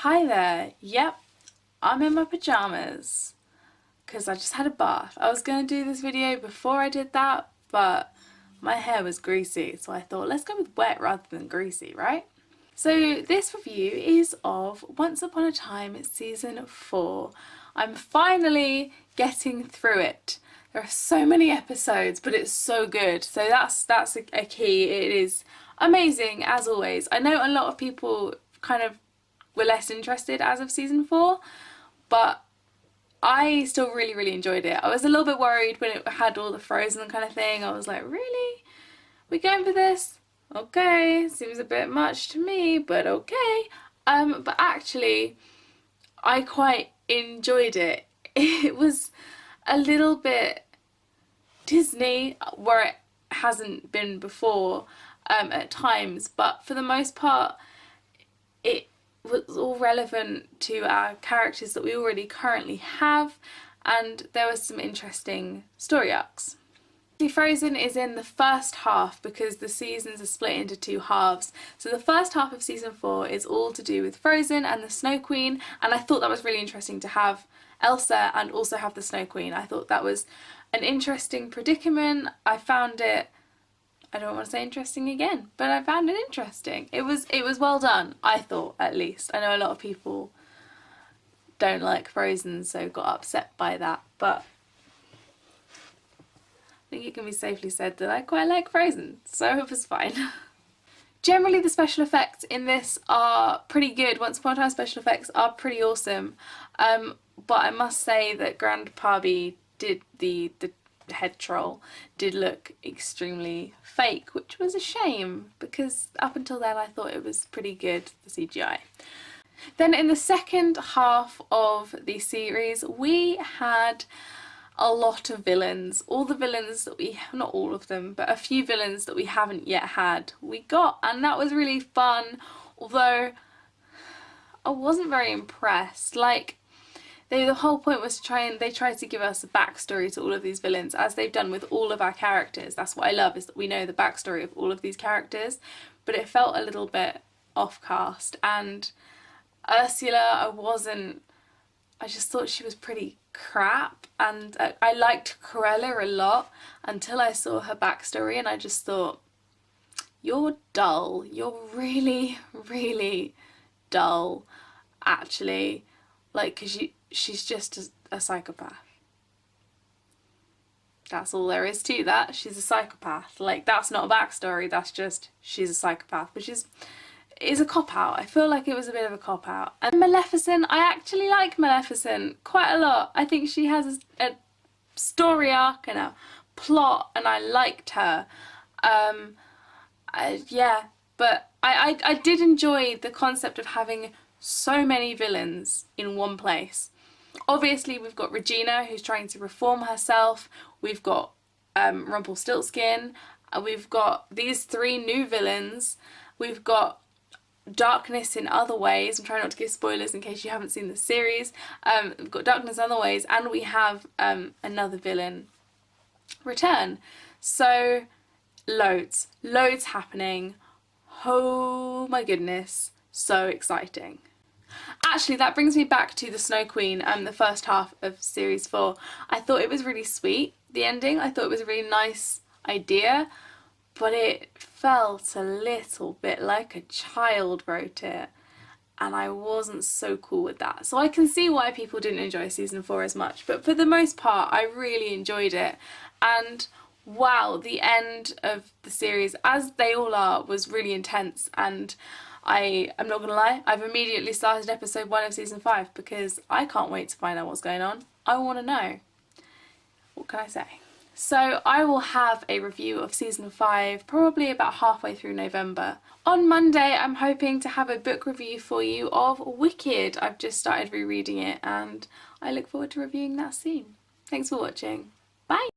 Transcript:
Hi there, yep, I'm in my pyjamas because I just had a bath. I was going to do this video before I did that, but my hair was greasy, so I thought let's go with wet rather than greasy, right? So this review is of Once Upon a Time season 4. I'm finally getting through it. There are so many episodes, but it's so good. So that's a key. It is amazing as always. I know a lot of people kind of were less interested as of season 4, but I still really enjoyed it. I was a little bit worried when it had all the Frozen kind of thing. I was like, really? We going for this? Okay, seems a bit much to me, but okay. But actually, I quite enjoyed it. It was a little bit Disney, where it hasn't been before at times, but for the most part, it was all relevant to our characters that we already currently have, and there were some interesting story arcs. Frozen is in the first half because the seasons are split into 2 halves. So the first half of season 4 is all to do with Frozen and the Snow Queen, and I thought that was really interesting to have Elsa and also have the Snow Queen. I thought that was an interesting predicament. I found it, I don't want to say interesting again, but I found it interesting. It was well done, I thought, at least. I know a lot of people don't like Frozen, so got upset by that, but I think it can be safely said that I quite like Frozen, so it was fine. Generally the special effects in this are pretty good. Once Upon a Time special effects are pretty awesome, but I must say that Grandpappy did the head troll did look extremely fake, which was a shame because up until then I thought it was pretty good, the CGI. Then in the second half of the series we had a lot of villains. All the villains that we, not all of them, but a few villains that we haven't yet had we got, and that was really fun, although I wasn't very impressed. Like, the whole point was they tried to give us a backstory to all of these villains, as they've done with all of our characters. That's what I love, is that we know the backstory of all of these characters, but it felt a little bit off-cast. And Ursula, I just thought she was pretty crap, and I liked Cruella a lot until I saw her backstory, and I just thought, you're dull. You're really dull, actually. Like, because she's just a psychopath. That's all there is to that. She's a psychopath. Like, that's not a backstory, that's just she's a psychopath, which is a cop-out. I feel like it was a bit of a cop-out. And Maleficent, I actually like Maleficent quite a lot. I think she has a story arc and a plot, and I liked her. Yeah, but I did enjoy the concept of having so many villains in one place. Obviously we've got Regina, who's trying to reform herself. We've got Rumpelstiltskin. We've got these 3 new villains. We've got darkness in other ways. I'm trying not to give spoilers in case you haven't seen the series. We've got darkness in other ways, and we have another villain return. So loads happening. Oh my goodness, so exciting. Actually, that brings me back to the Snow Queen, the first half of series 4. I thought it was really sweet, the ending. I thought it was a really nice idea, but it felt a little bit like a child wrote it, and I wasn't so cool with that. So I can see why people didn't enjoy season 4 as much, but for the most part I really enjoyed it. And wow, the end of the series, as they all are, was really intense, and I'm not gonna lie, I've immediately started episode 1 of season 5 because I can't wait to find out what's going on. I want to know. What can I say? So I will have a review of season 5 probably about halfway through November. On Monday I'm hoping to have a book review for you of Wicked. I've just started rereading it and I look forward to reviewing that soon. Thanks for watching. Bye!